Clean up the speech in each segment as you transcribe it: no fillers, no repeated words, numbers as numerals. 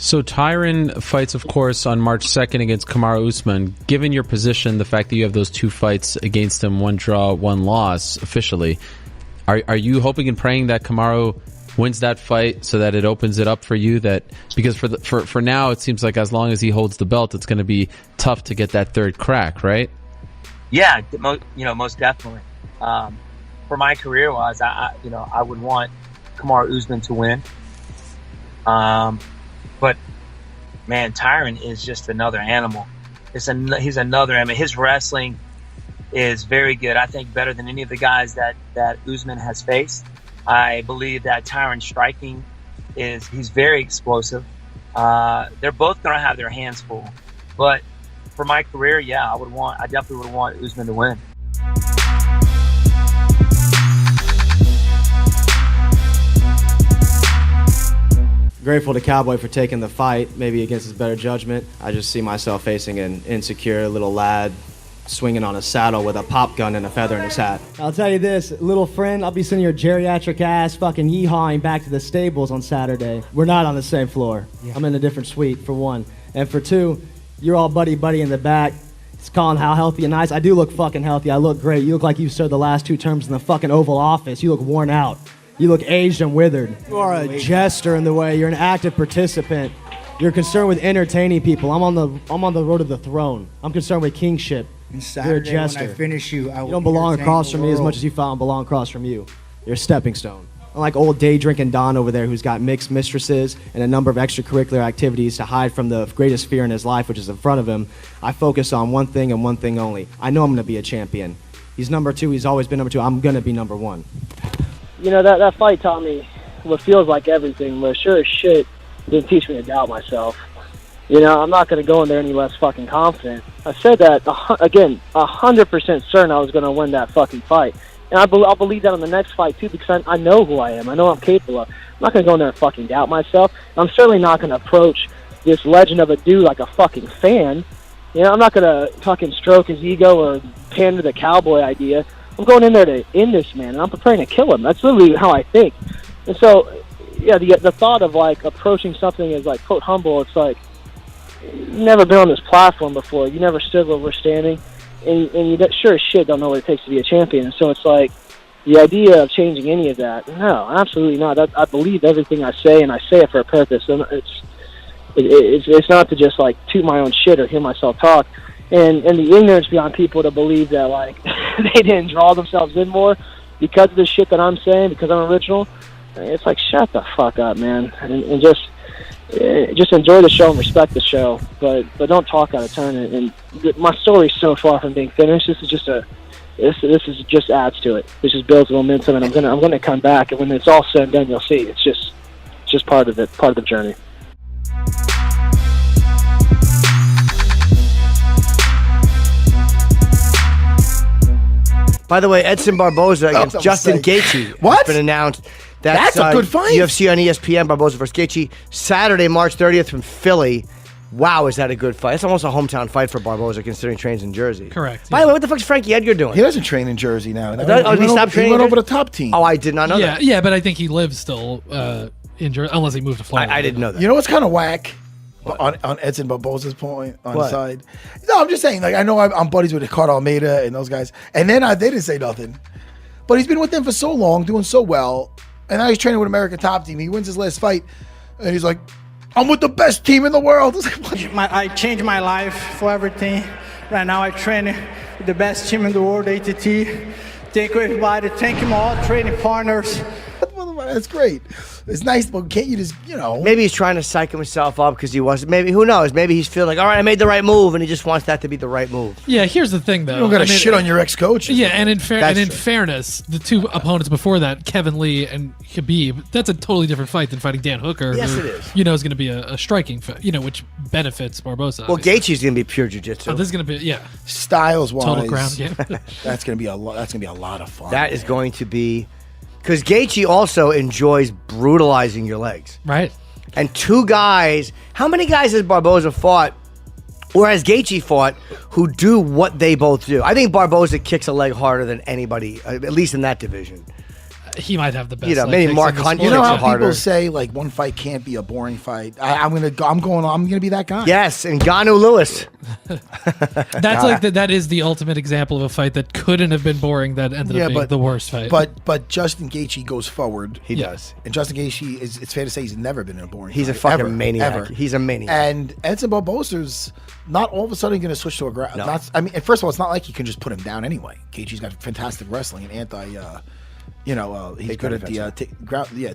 So Tyron fights, of course, on March 2nd against Kamaru Usman. Given your position, the fact that you have those 2 fights against him, 1 draw, 1 loss officially, are you hoping and praying that Kamaru wins that fight so that it opens it up for you? That because for now it seems like as long as he holds the belt, it's going to be tough to get that 3rd crack, right? Yeah, most definitely. For my career-wise, I would want Kamaru Usman to win. But man, Tyron is just another animal. He's another animal. His wrestling is very good. I think better than any of the guys that Usman has faced. I believe that Tyron's striking he's very explosive. They're both going to have their hands full. But for my career, yeah, I definitely would want Usman to win. Grateful to Cowboy for taking the fight, maybe against his better judgment. I just see myself facing an insecure little lad swinging on a saddle with a pop gun and a feather in his hat. I'll tell you this, little friend, I'll be sending your geriatric ass fucking yeehawing back to the stables on Saturday. We're not on the same floor. Yeah. I'm in a different suite, for one. And for two, you're all buddy-buddy in the back. It's calling how healthy and nice. I do look fucking healthy. I look great. You look like you served the last 2 terms in the fucking Oval Office. You look worn out. You look aged and withered. You are a jester in the way. You're an active participant. You're concerned with entertaining people. I'm on the road to the throne. I'm concerned with kingship. And Saturday, you're a jester. when I finish you, I will You don't belong across from me as much as you belong across from you. You're a stepping stone. Unlike old day-drinking Don over there who's got mixed mistresses and a number of extracurricular activities to hide from the greatest fear in his life, which is in front of him, I focus on one thing and one thing only. I know I'm going to be a champion. He's number 2. He's always been number 2. I'm going to be number 1. You know, that fight taught me what feels like everything, but sure as shit didn't teach me to doubt myself. You know, I'm not going to go in there any less fucking confident. I said that, again, 100% certain I was going to win that fucking fight. And I'll believe that on the next fight, too, because I know who I am. I know what I'm capable of. I'm not going to go in there and fucking doubt myself. I'm certainly not going to approach this legend of a dude like a fucking fan. You know, I'm not going to fucking stroke his ego or pander the Cowboy idea. I'm going in there to end this man, and I'm preparing to kill him. That's literally how I think. And so, yeah, the thought of, like, approaching something as, like, quote, humble, it's like, you've never been on this platform before. You never stood where we're standing. And you sure as shit don't know what it takes to be a champion. And so it's like, the idea of changing any of that, no, absolutely not. I believe everything I say, and I say it for a purpose. And it's not to just, like, toot my own shit or hear myself talk. And the ignorance beyond people to believe that, like, they didn't draw themselves in more because of the shit that I'm saying, because I'm original. It's like, shut the fuck up, man. And just enjoy the show and respect the show, but don't talk out of turn. And my story's so far from being finished. This is just adds to it. This just builds momentum, and I'm gonna come back. And when it's all said and done, you'll see. It's just part of it, part of the journey. By the way, Edson Barboza against Justin Gaethje. What? It's been announced. That's a good fight. UFC on ESPN, Barboza versus Gaethje. Saturday, March 30th from Philly. Wow, is that a good fight? It's almost a hometown fight for Barboza, considering he trains in Jersey. Correct. By the way, what the fuck's Frankie Edgar doing? He doesn't train in Jersey now. He stopped training? He went over to Top Team. Oh, I did not know that. Yeah, but I think he lives still in Jersey, unless he moved to Florida. I didn't know that. You know what's kind of whack? On Edson Barboza's point on the side. No, I'm just saying, like, I know I'm buddies with Ricardo Almeida and those guys, and then they didn't say nothing. But he's been with them for so long, doing so well, and now he's training with American Top Team. He wins his last fight, and he's like, I'm with the best team in the world. I changed my life for everything. Right now I train with the best team in the world, ATT. Thank you, everybody. Thank you, all training partners. That's great. It's nice, but can't you just, Maybe he's trying to psych himself up because he wasn't. Maybe, who knows? Maybe he's feeling like, all right, I made the right move, and he just wants that to be the right move. Yeah, here's the thing, though. You don't got to shit on your ex-coach. Yeah, and in fairness, the 2 opponents before that, Kevin Lee and Khabib, that's a totally different fight than fighting Dan Hooker. Yes, who, it is. Is going to be a striking fight, which benefits Barboza. Well, Gaethje's going to be pure jiu-jitsu. Oh, this is going to be, Styles-wise. Total ground game. That's going to be a lot of fun. That is going to be... Because Gaethje also enjoys brutalizing your legs. Right. And 2 guys, how many guys has Barboza fought, or has Gaethje fought, who do what they both do? I think Barboza kicks a leg harder than anybody, at least in that division. he might have the best. You know, leg maybe kicks Mark in the Hunt. sport. You know how harder. people say like one fight can't be a boring fight. I'm gonna be that guy. Yes, and Ngannou Lewis. That's like that is the ultimate example of a fight that couldn't have been boring. That ended up being the worst fight. But Justin Gaethje goes forward. He does. And Justin Gaethje it's fair to say he's never been in a boring. He's a fight, fucking ever, maniac. ever. He's a maniac. And Edson Barbosa's not all of a sudden going to switch to a ground. No. I mean, first of all, it's not like you can just put him down anyway. Gaethje's got fantastic wrestling and he's good at the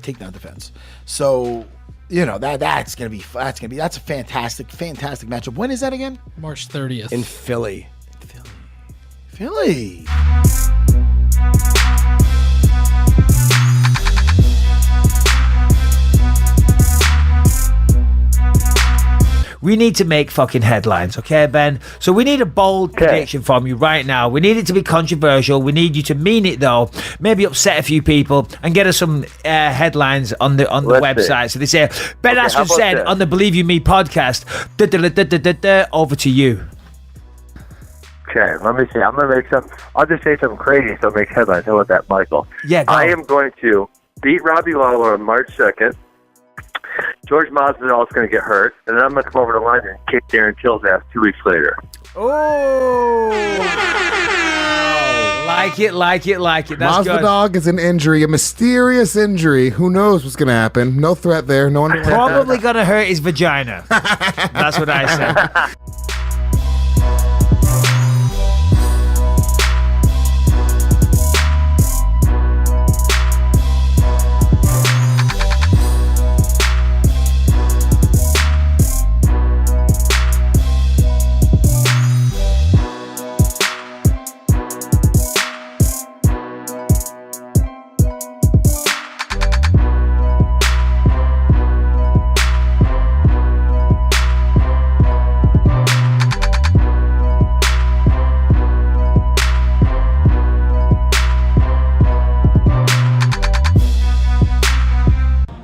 takedown defense. So, that's a fantastic matchup. When is that again? March 30th in Philly. Philly. We need to make fucking headlines, okay, Ben? So we need a bold prediction from you right now. We need it to be controversial. We need you to mean it, though. Maybe upset a few people and get us some headlines on the website. So they say, Ben Askren said on the Believe You Me podcast, over to you. Okay, let me see. I'm going to make I'll just say something crazy so it makes headlines. How about that, Michael? Yeah, I am going to beat Robbie Lawler on March 2nd. George Masvidal is going to get hurt, and then I'm going to come over to London and kick Darren Till's ass 2 weeks later. Oh! Like it. That's good. Masvidal is an injury, a mysterious injury. Who knows what's going to happen? No threat there. No one. Probably going to hurt his vagina. That's what I said.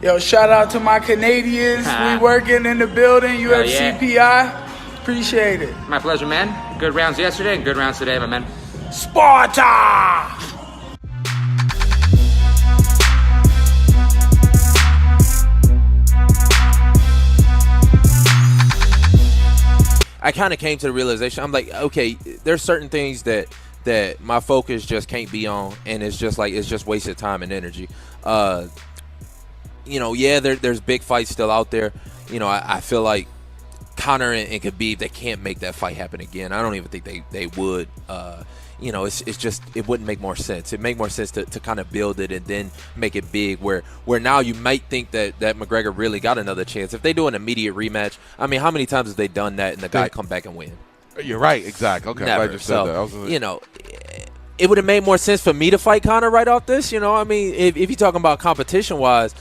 Yo, shout out to my Canadians. We working in the building, UFC PI. Appreciate it. My pleasure, man. Good rounds yesterday and good rounds today, my man. Sparta! I kind of came to the realization, I'm like, okay, there's certain things that my focus just can't be on, and it's just wasted time and energy. There's big fights still out there. I feel like Conor and Khabib, they can't make that fight happen again. I don't even think they would. It's just, it wouldn't make more sense. It'd make more sense to kind of build it and then make it big, where now you might think that McGregor really got another chance. If they do an immediate rematch, I mean, how many times have they done that and the guy come back and win? You're right, exactly. Okay, never. I just said that. It would have made more sense for me to fight Conor right off this. I mean, if you're talking about competition-wise,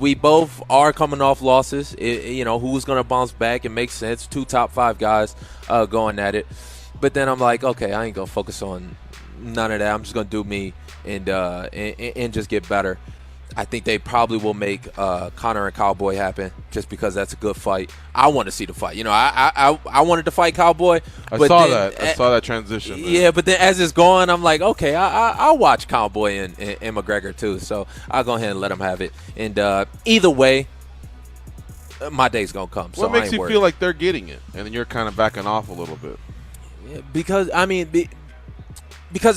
we both are coming off losses. Who's going to bounce back? It makes sense. 2 top 5 guys going at it. But then I'm like, okay, I ain't going to focus on none of that. I'm just going to do me and just get better. I think they probably will make Conor and Cowboy happen just because that's a good fight. I want to see the fight. I wanted to fight Cowboy. I saw that transition. Man. Yeah, but then as it's going, I'm like, okay, I'll watch Cowboy and McGregor too. So I'll go ahead and let them have it. And either way, my day's going to come. What makes you feel like they're getting it and then you're kind of backing off a little bit? Yeah, because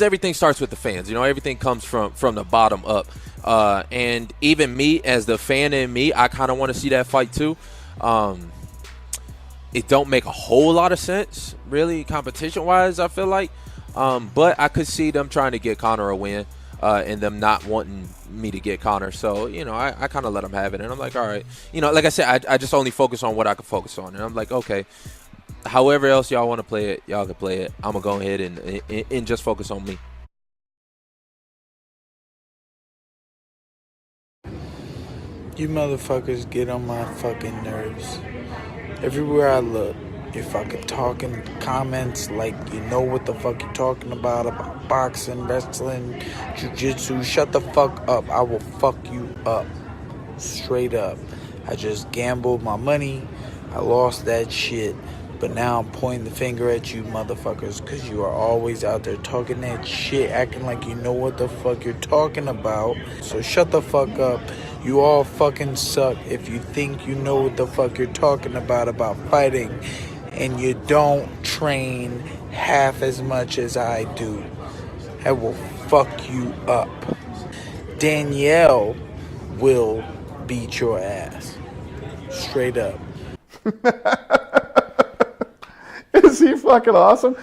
everything starts with the fans. Everything comes from the bottom up. And even me, as the fan in me, I kind of want to see that fight too. It don't make a whole lot of sense, really, competition-wise, I feel like. But I could see them trying to get Conor a win and them not wanting me to get Conor. So, I kind of let them have it. And I'm like, all right. Like I said, I just only focus on what I can focus on. And I'm like, okay, however else y'all want to play it, y'all can play it. I'm going to go ahead and just focus on me. You motherfuckers get on my fucking nerves. Everywhere I look, you're fucking talking comments like you know what the fuck you're talking about boxing, wrestling, jiu-jitsu. Shut the fuck up. I will fuck you up. Straight up. I just gambled my money. I lost that shit. But now I'm pointing the finger at you motherfuckers because you are always out there talking that shit, acting like you know what the fuck you're talking about. So shut the fuck up. You all fucking suck if you think you know what the fuck you're talking about fighting, and you don't train half as much as I do. I will fuck you up. Danielle will beat your ass. Straight up. Is he fucking awesome?